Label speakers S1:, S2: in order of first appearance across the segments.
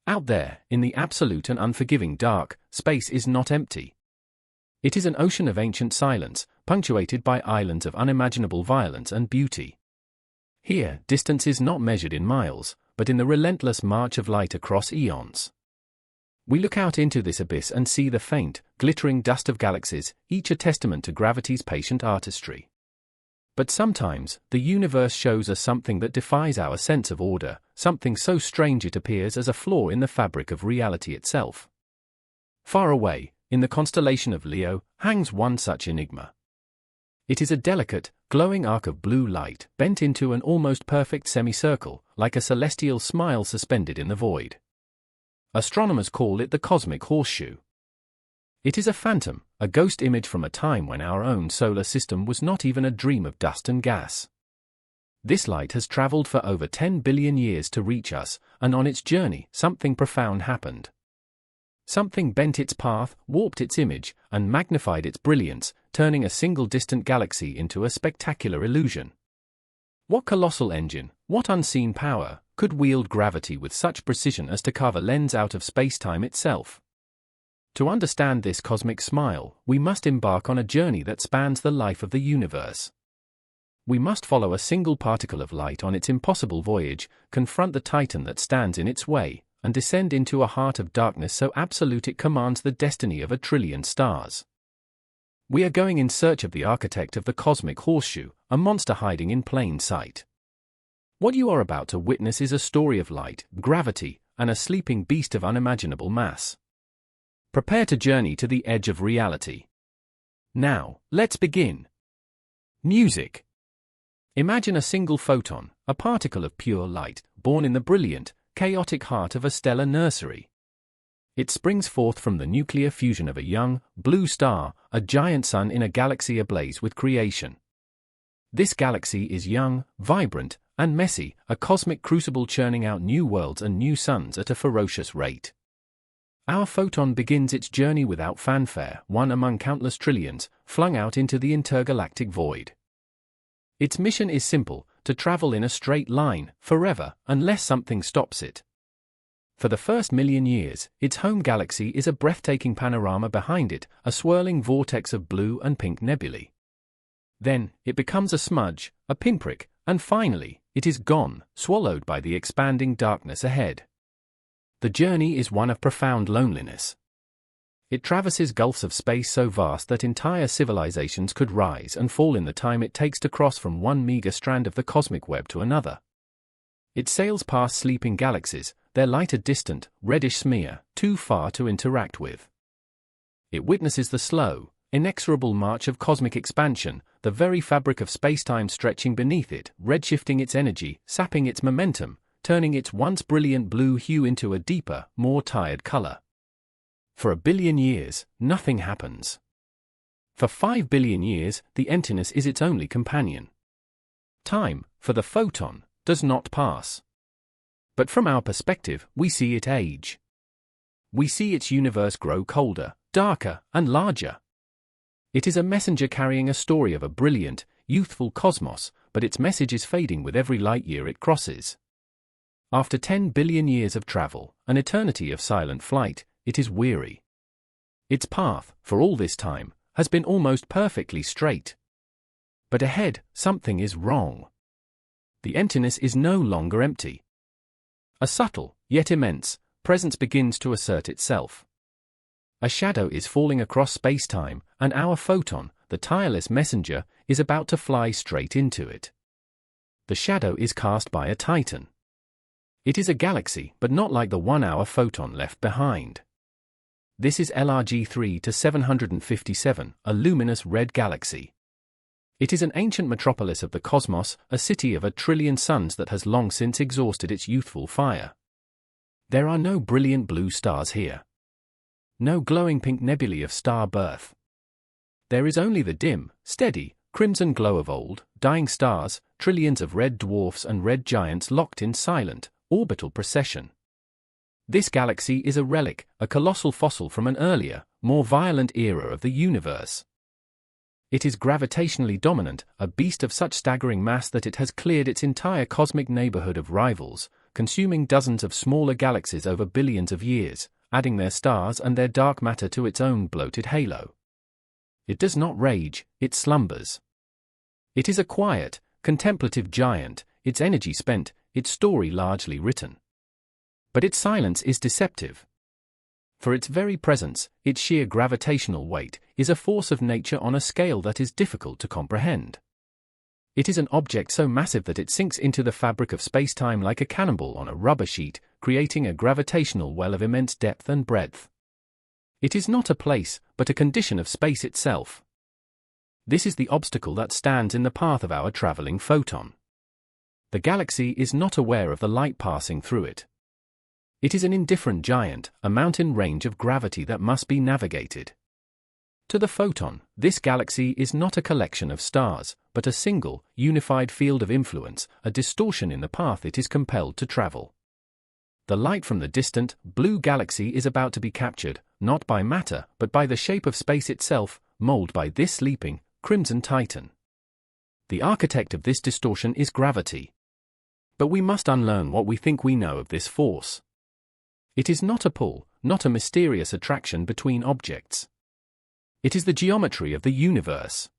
S1: Out there, in the absolute and unforgiving dark, space is not empty. It is an ocean of ancient silence, punctuated by islands of unimaginable violence and beauty. Here, distance is not measured in miles, but in the relentless march of light across eons. We look out into this abyss and see the faint, glittering dust of galaxies, each a testament to gravity's patient artistry. But sometimes, the universe shows us something that defies our sense of order, something so strange it appears as a flaw in the fabric of reality itself. Far away, in the constellation of Leo, hangs one such enigma. It is a delicate, glowing arc of blue light, bent into an almost perfect semicircle, like a celestial smile suspended in the void. Astronomers call it the cosmic horseshoe. It is a phantom, a ghost image from a time when our own solar system was not even a dream of dust and gas. This light has traveled for over 10 billion years to reach us, and on its journey, something profound happened. Something bent its path, warped its image, and magnified its brilliance, turning a single distant galaxy into a spectacular illusion. What colossal engine, what unseen power, could wield gravity with such precision as to carve a lens out of space-time itself? To understand this cosmic smile, we must embark on a journey that spans the life of the universe. We must follow a single particle of light on its impossible voyage, confront the titan that stands in its way, and descend into a heart of darkness so absolute it commands the destiny of a trillion stars. We are going in search of the architect of the cosmic horseshoe, a monster hiding in plain sight. What you are about to witness is a story of light, gravity, and a sleeping beast of unimaginable mass. Prepare to journey to the edge of reality. Now, let's begin. Music. Imagine a single photon, a particle of pure light, born in the brilliant, chaotic heart of a stellar nursery. It springs forth from the nuclear fusion of a young, blue star, a giant sun in a galaxy ablaze with creation. This galaxy is young, vibrant, and messy, a cosmic crucible churning out new worlds and new suns at a ferocious rate. Our photon begins its journey without fanfare, one among countless trillions, flung out into the intergalactic void. Its mission is simple, to travel in a straight line, forever, unless something stops it. For the first million years, its home galaxy is a breathtaking panorama behind it, a swirling vortex of blue and pink nebulae. Then, it becomes a smudge, a pinprick, and finally, it is gone, swallowed by the expanding darkness ahead. The journey is one of profound loneliness. It traverses gulfs of space so vast that entire civilizations could rise and fall in the time it takes to cross from one meager strand of the cosmic web to another. It sails past sleeping galaxies, their light a distant, reddish smear, too far to interact with. It witnesses the slow, inexorable march of cosmic expansion, the very fabric of spacetime stretching beneath it, redshifting its energy, sapping its momentum, turning its once brilliant blue hue into a deeper, more tired color. For 1 billion years, nothing happens. For 5 billion years, the emptiness is its only companion. Time, for the photon, does not pass. But from our perspective, we see it age. We see its universe grow colder, darker, and larger. It is a messenger carrying a story of a brilliant, youthful cosmos, but its message is fading with every light year it crosses. After 10 billion years of travel, an eternity of silent flight, it is weary. Its path, for all this time, has been almost perfectly straight. But ahead, something is wrong. The emptiness is no longer empty. A subtle, yet immense, presence begins to assert itself. A shadow is falling across space-time, and our photon, the tireless messenger, is about to fly straight into it. The shadow is cast by a titan. It is a galaxy, but not like the one our photon left behind. This is LRG 3-757, a luminous red galaxy. It is an ancient metropolis of the cosmos, a city of 1 trillion suns that has long since exhausted its youthful fire. There are no brilliant blue stars here. No glowing pink nebulae of star birth. There is only the dim, steady, crimson glow of old, dying stars, trillions of red dwarfs and red giants locked in silent, orbital procession. This galaxy is a relic, a colossal fossil from an earlier, more violent era of the universe. It is gravitationally dominant, a beast of such staggering mass that it has cleared its entire cosmic neighborhood of rivals, consuming dozens of smaller galaxies over billions of years, adding their stars and their dark matter to its own bloated halo. It does not rage, it slumbers. It is a quiet, contemplative giant, its energy spent, its story largely written. But its silence is deceptive. For its very presence, its sheer gravitational weight, is a force of nature on a scale that is difficult to comprehend. It is an object so massive that it sinks into the fabric of space-time like a cannonball on a rubber sheet, creating a gravitational well of immense depth and breadth. It is not a place, but a condition of space itself. This is the obstacle that stands in the path of our traveling photon. The galaxy is not aware of the light passing through it. It is an indifferent giant, a mountain range of gravity that must be navigated. To the photon, this galaxy is not a collection of stars, but a single, unified field of influence, a distortion in the path it is compelled to travel. The light from the distant, blue galaxy is about to be captured, not by matter, but by the shape of space itself, molded by this sleeping, crimson titan. The architect of this distortion is gravity. But we must unlearn what we think we know of this force. It is not a pull, not a mysterious attraction between objects. It is the geometry of the universe.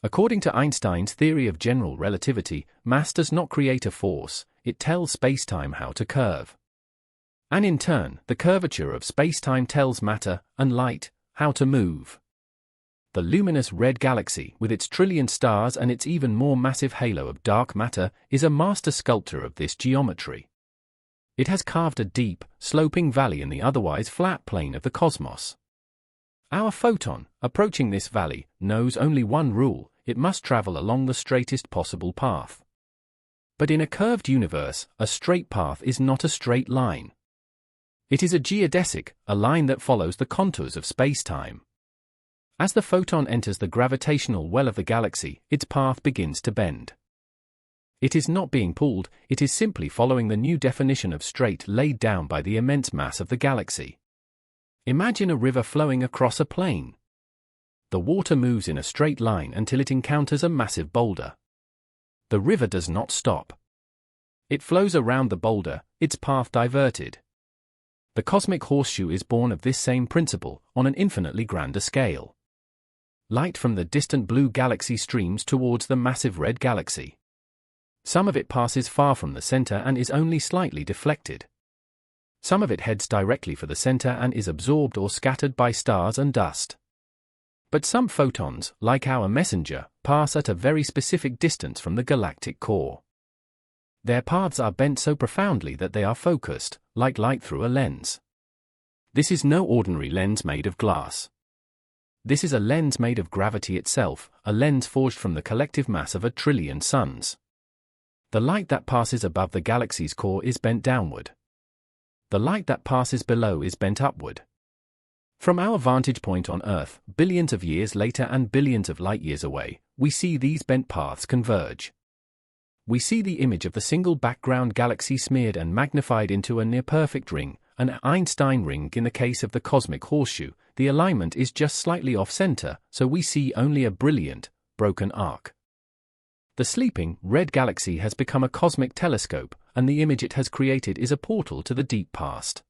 S1: According to Einstein's theory of general relativity, mass does not create a force, it tells spacetime how to curve. And in turn, the curvature of spacetime tells matter, and light, how to move. The luminous red galaxy, with its trillion stars and its even more massive halo of dark matter, is a master sculptor of this geometry. It has carved a deep, sloping valley in the otherwise flat plane of the cosmos. Our photon, approaching this valley, knows only one rule: it must travel along the straightest possible path. But in a curved universe, a straight path is not a straight line. It is a geodesic, a line that follows the contours of space-time. As the photon enters the gravitational well of the galaxy, its path begins to bend. It is not being pulled, it is simply following the new definition of straight laid down by the immense mass of the galaxy. Imagine a river flowing across a plain. The water moves in a straight line until it encounters a massive boulder. The river does not stop. It flows around the boulder, its path diverted. The cosmic horseshoe is born of this same principle, on an infinitely grander scale. Light from the distant blue galaxy streams towards the massive red galaxy. Some of it passes far from the center and is only slightly deflected. Some of it heads directly for the center and is absorbed or scattered by stars and dust. But some photons, like our messenger, pass at a very specific distance from the galactic core. Their paths are bent so profoundly that they are focused, like light through a lens. This is no ordinary lens made of glass. This is a lens made of gravity itself, a lens forged from the collective mass of 1 trillion suns. The light that passes above the galaxy's core is bent downward. The light that passes below is bent upward. From our vantage point on Earth, billions of years later and billions of light-years away, we see these bent paths converge. We see the image of the single background galaxy smeared and magnified into a near-perfect ring, an Einstein ring in the case of the cosmic horseshoe. The alignment is just slightly off-center, so we see only a brilliant, broken arc. The sleeping, red galaxy has become a cosmic telescope, and the image it has created is a portal to the deep past.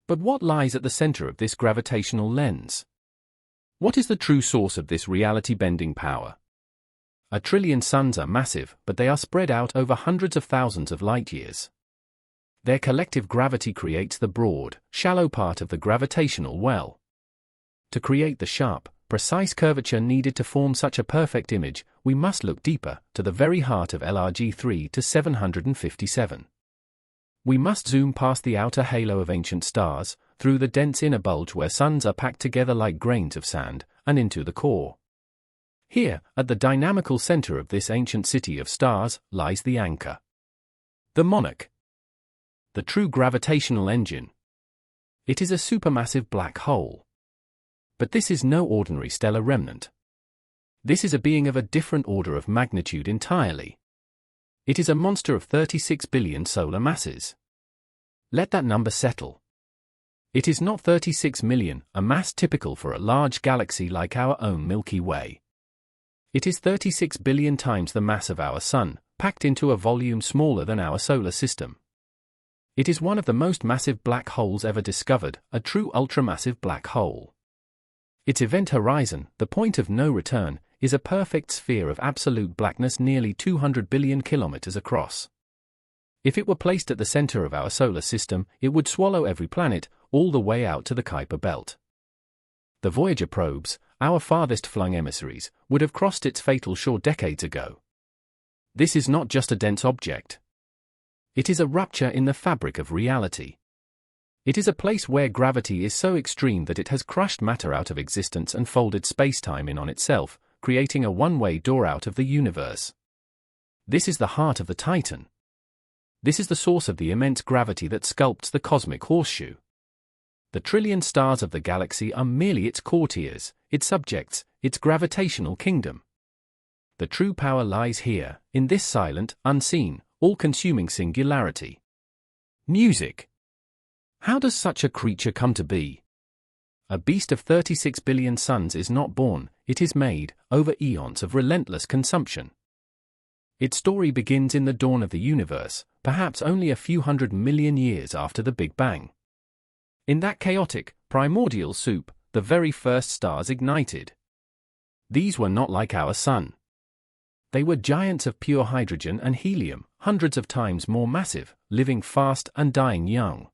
S1: But what lies at the center of this gravitational lens? What is the true source of this reality-bending power? 1 trillion suns are massive, but they are spread out over hundreds of thousands of light-years. Their collective gravity creates the broad, shallow part of the gravitational well. To create the sharp, precise curvature needed to form such a perfect image, we must look deeper, to the very heart of LRG 3 to 757. We must zoom past the outer halo of ancient stars, through the dense inner bulge where suns are packed together like grains of sand, and into the core. Here, at the dynamical center of this ancient city of stars, lies the anchor. The monarch. The true gravitational engine. It is a supermassive black hole. But this is no ordinary stellar remnant. This is a being of a different order of magnitude entirely. It is a monster of 36 billion solar masses. Let that number settle. It is not 36 million, a mass typical for a large galaxy like our own Milky Way. It is 36 billion times the mass of our Sun, packed into a volume smaller than our solar system. It is one of the most massive black holes ever discovered, a true ultramassive black hole. Its event horizon, the point of no return, is a perfect sphere of absolute blackness nearly 200 billion kilometers across. If it were placed at the center of our solar system, it would swallow every planet, all the way out to the Kuiper belt. The Voyager probes, our farthest flung emissaries, would have crossed its fatal shore decades ago. This is not just a dense object. It is a rupture in the fabric of reality. It is a place where gravity is so extreme that it has crushed matter out of existence and folded space-time in on itself, creating a one-way door out of the universe. This is the heart of the Titan. This is the source of the immense gravity that sculpts the cosmic horseshoe. The trillion stars of the galaxy are merely its courtiers, its subjects, its gravitational kingdom. The true power lies here, in this silent, unseen, all-consuming singularity. Music. How does such a creature come to be? A beast of 36 billion suns is not born, it is made, over eons of relentless consumption. Its story begins in the dawn of the universe, perhaps only a few 100 million years after the Big Bang. In that chaotic, primordial soup, the very first stars ignited. These were not like our sun. They were giants of pure hydrogen and helium, hundreds of times more massive, living fast and dying young.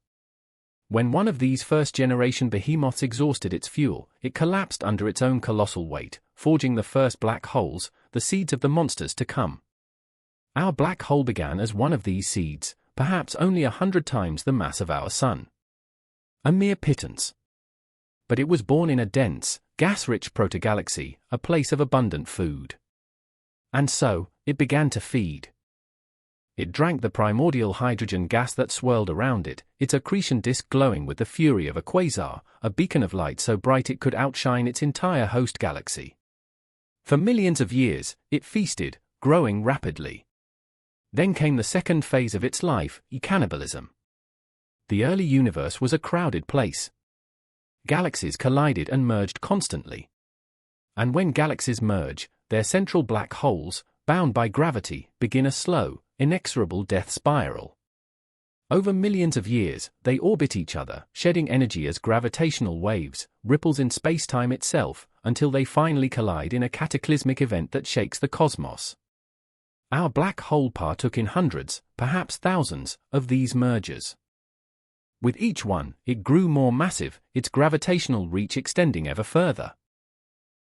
S1: When one of these first-generation behemoths exhausted its fuel, it collapsed under its own colossal weight, forging the first black holes, the seeds of the monsters to come. Our black hole began as one of these seeds, perhaps only 100 times the mass of our sun. A mere pittance. But it was born in a dense, gas-rich protogalaxy, a place of abundant food. And so, it began to feed. It drank the primordial hydrogen gas that swirled around it, its accretion disk glowing with the fury of a quasar, a beacon of light so bright it could outshine its entire host galaxy. For millions of years, it feasted, growing rapidly. Then came the second phase of its life, cannibalism. The early universe was a crowded place. Galaxies collided and merged constantly. And when galaxies merge, their central black holes, bound by gravity, begin a slow, inexorable death spiral. Over millions of years, they orbit each other, shedding energy as gravitational waves, ripples in space-time itself, until they finally collide in a cataclysmic event that shakes the cosmos. Our black hole partook in hundreds, perhaps thousands, of these mergers. With each one, it grew more massive, its gravitational reach extending ever further.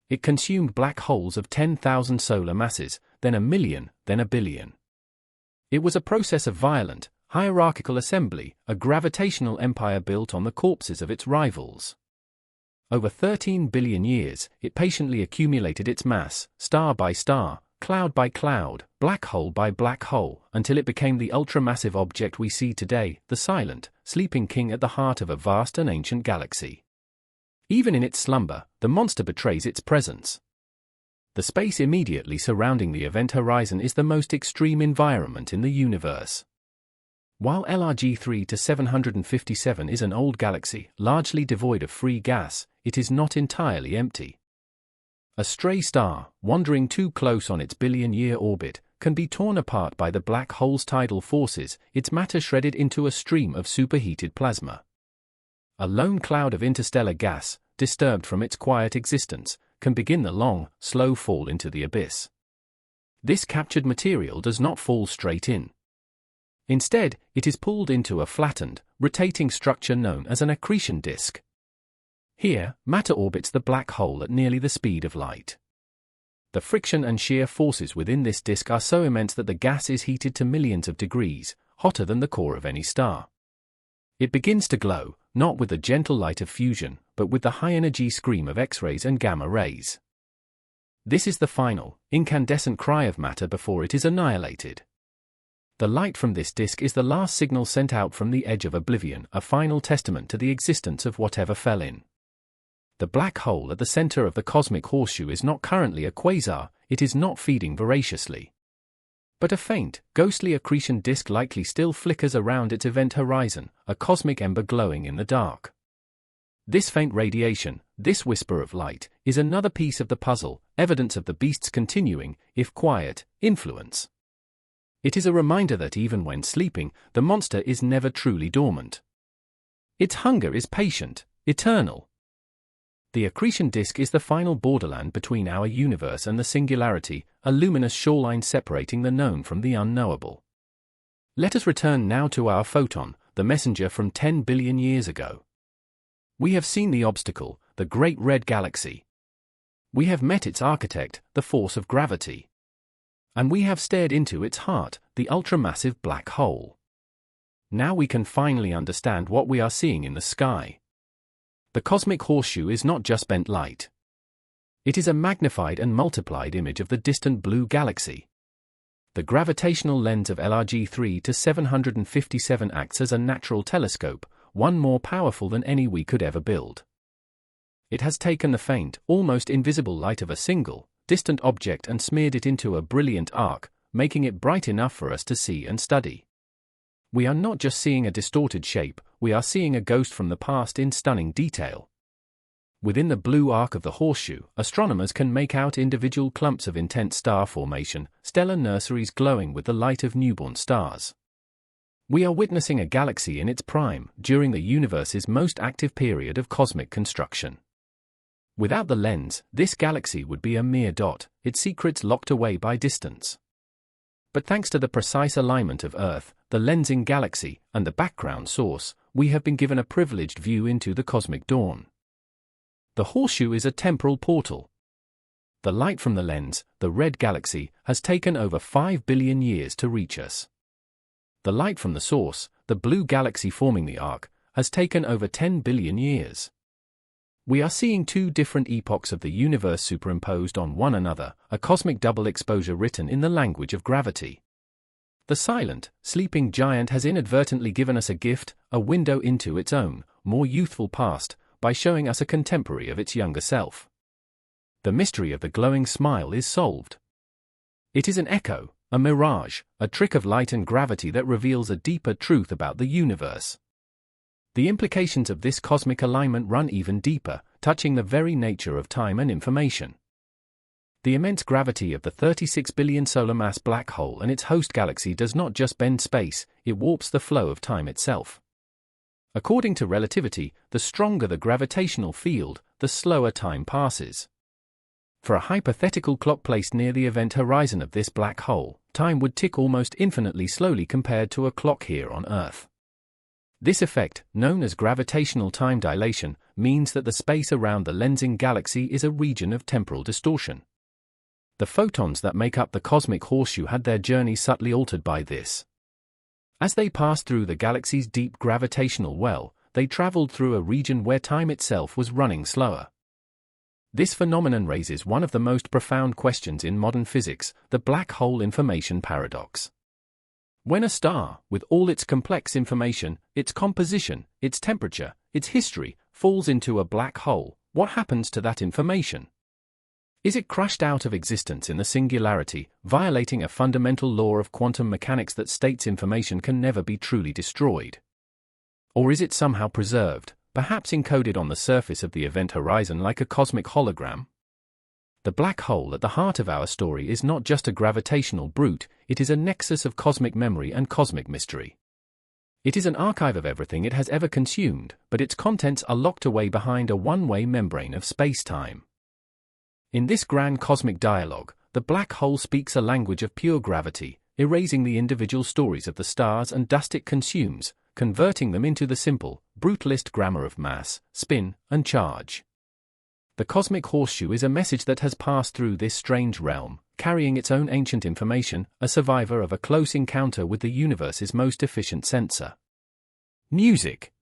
S1: It consumed black holes of 10,000 solar masses, then 1,000,000, then 1,000,000,000. It was a process of violent, hierarchical assembly, a gravitational empire built on the corpses of its rivals. Over 13 billion years, it patiently accumulated its mass, star by star, cloud by cloud, black hole by black hole, until it became the ultramassive object we see today, the silent, sleeping king at the heart of a vast and ancient galaxy. Even in its slumber, the monster betrays its presence. The space immediately surrounding the event horizon is the most extreme environment in the universe. While LRG 3-757 is an old galaxy, largely devoid of free gas, it is not entirely empty. A stray star, wandering too close on its billion-year orbit, can be torn apart by the black hole's tidal forces, its matter shredded into a stream of superheated plasma. A lone cloud of interstellar gas, disturbed from its quiet existence, can begin the long, slow fall into the abyss. This captured material does not fall straight in. Instead, it is pulled into a flattened, rotating structure known as an accretion disk. Here, matter orbits the black hole at nearly the speed of light. The friction and shear forces within this disk are so immense that the gas is heated to millions of degrees, hotter than the core of any star. It begins to glow, not with the gentle light of fusion, but with the high-energy scream of X-rays and gamma rays. This is the final, incandescent cry of matter before it is annihilated. The light from this disk is the last signal sent out from the edge of oblivion, a final testament to the existence of whatever fell in. The black hole at the center of the cosmic horseshoe is not currently a quasar, it is not feeding voraciously. But a faint, ghostly accretion disk likely still flickers around its event horizon, a cosmic ember glowing in the dark. This faint radiation, this whisper of light, is another piece of the puzzle, evidence of the beast's continuing, if quiet, influence. It is a reminder that even when sleeping, the monster is never truly dormant. Its hunger is patient, eternal. The accretion disk is the final borderland between our universe and the singularity, a luminous shoreline separating the known from the unknowable. Let us return now to our photon, the messenger from 10 billion years ago. We have seen the obstacle, the great red galaxy. We have met its architect, the force of gravity. And we have stared into its heart, the ultramassive black hole. Now we can finally understand what we are seeing in the sky. The cosmic horseshoe is not just bent light. It is a magnified and multiplied image of the distant blue galaxy. The gravitational lens of LRG 3 to 757 acts as a natural telescope, one more powerful than any we could ever build. It has taken the faint, almost invisible light of a single, distant object and smeared it into a brilliant arc, making it bright enough for us to see and study. We are not just seeing a distorted shape, we are seeing a ghost from the past in stunning detail. Within the blue arc of the horseshoe, astronomers can make out individual clumps of intense star formation, stellar nurseries glowing with the light of newborn stars. We are witnessing a galaxy in its prime, during the universe's most active period of cosmic construction. Without the lens, this galaxy would be a mere dot, its secrets locked away by distance. But thanks to the precise alignment of Earth, the lensing galaxy, and the background source, we have been given a privileged view into the cosmic dawn. The horseshoe is a temporal portal. The light from the lens, the red galaxy, has taken over 5 billion years to reach us. The light from the source, the blue galaxy forming the arc, has taken over 10 billion years. We are seeing two different epochs of the universe superimposed on one another, a cosmic double exposure written in the language of gravity. The silent, sleeping giant has inadvertently given us a gift, a window into its own, more youthful past, by showing us a contemporary of its younger self. The mystery of the glowing smile is solved. It is an echo, a mirage, a trick of light and gravity that reveals a deeper truth about the universe. The implications of this cosmic alignment run even deeper, touching the very nature of time and information. The immense gravity of the 36 billion solar mass black hole and its host galaxy does not just bend space, it warps the flow of time itself. According to relativity, the stronger the gravitational field, the slower time passes. For a hypothetical clock placed near the event horizon of this black hole, time would tick almost infinitely slowly compared to a clock here on Earth. This effect, known as gravitational time dilation, means that the space around the lensing galaxy is a region of temporal distortion. The photons that make up the cosmic horseshoe had their journey subtly altered by this. As they passed through the galaxy's deep gravitational well, they traveled through a region where time itself was running slower. This phenomenon raises one of the most profound questions in modern physics, the black hole information paradox. When a star, with all its complex information, its composition, its temperature, its history, falls into a black hole, what happens to that information? Is it crushed out of existence in the singularity, violating a fundamental law of quantum mechanics that states information can never be truly destroyed? Or is it somehow preserved, perhaps encoded on the surface of the event horizon like a cosmic hologram? The black hole at the heart of our story is not just a gravitational brute, it is a nexus of cosmic memory and cosmic mystery. It is an archive of everything it has ever consumed, but its contents are locked away behind a one-way membrane of space-time. In this grand cosmic dialogue, the black hole speaks a language of pure gravity, erasing the individual stories of the stars and dust it consumes, converting them into the simple, brutalist grammar of mass, spin, and charge. The cosmic horseshoe is a message that has passed through this strange realm, carrying its own ancient information, a survivor of a close encounter with the universe's most efficient sensor. Music.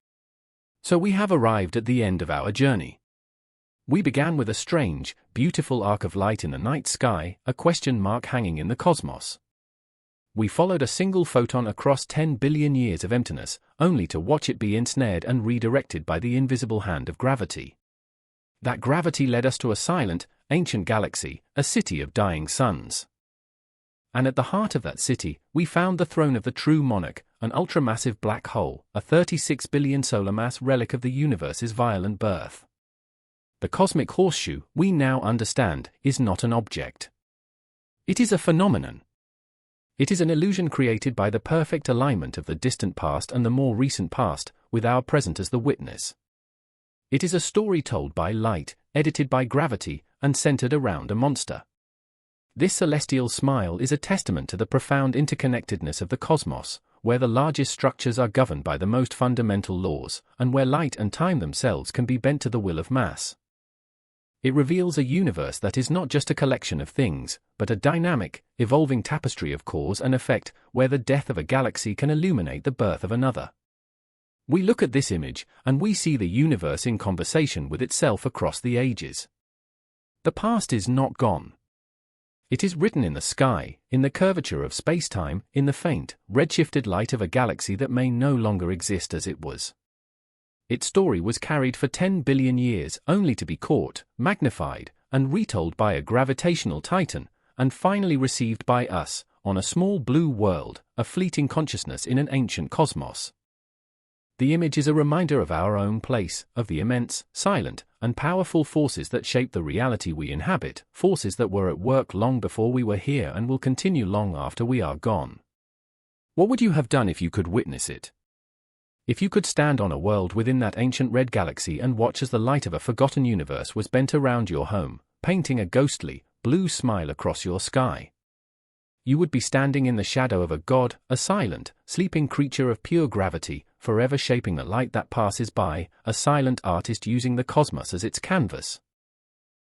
S1: So we have arrived at the end of our journey. We began with a strange, beautiful arc of light in the night sky, a question mark hanging in the cosmos. We followed a single photon across 10 billion years of emptiness, only to watch it be ensnared and redirected by the invisible hand of gravity. That gravity led us to a silent, ancient galaxy, a city of dying suns. And at the heart of that city, we found the throne of the true monarch, an ultramassive black hole, a 36 billion solar mass relic of the universe's violent birth. The cosmic horseshoe, we now understand, is not an object. It is a phenomenon. It is an illusion created by the perfect alignment of the distant past and the more recent past, with our present as the witness. It is a story told by light, edited by gravity, and centered around a monster. This celestial smile is a testament to the profound interconnectedness of the cosmos, where the largest structures are governed by the most fundamental laws, and where light and time themselves can be bent to the will of mass. It reveals a universe that is not just a collection of things, but a dynamic, evolving tapestry of cause and effect, where the death of a galaxy can illuminate the birth of another. We look at this image, and we see the universe in conversation with itself across the ages. The past is not gone. It is written in the sky, in the curvature of space-time, in the faint, redshifted light of a galaxy that may no longer exist as it was. Its story was carried for 10 billion years only to be caught, magnified, and retold by a gravitational titan, and finally received by us, on a small blue world, a fleeting consciousness in an ancient cosmos. The image is a reminder of our own place, of the immense, silent, and powerful forces that shape the reality we inhabit, forces that were at work long before we were here and will continue long after we are gone. What would you have done if you could witness it? If you could stand on a world within that ancient red galaxy and watch as the light of a forgotten universe was bent around your home, painting a ghostly, blue smile across your sky? You would be standing in the shadow of a god, a silent, sleeping creature of pure gravity, forever shaping the light that passes by, a silent artist using the cosmos as its canvas.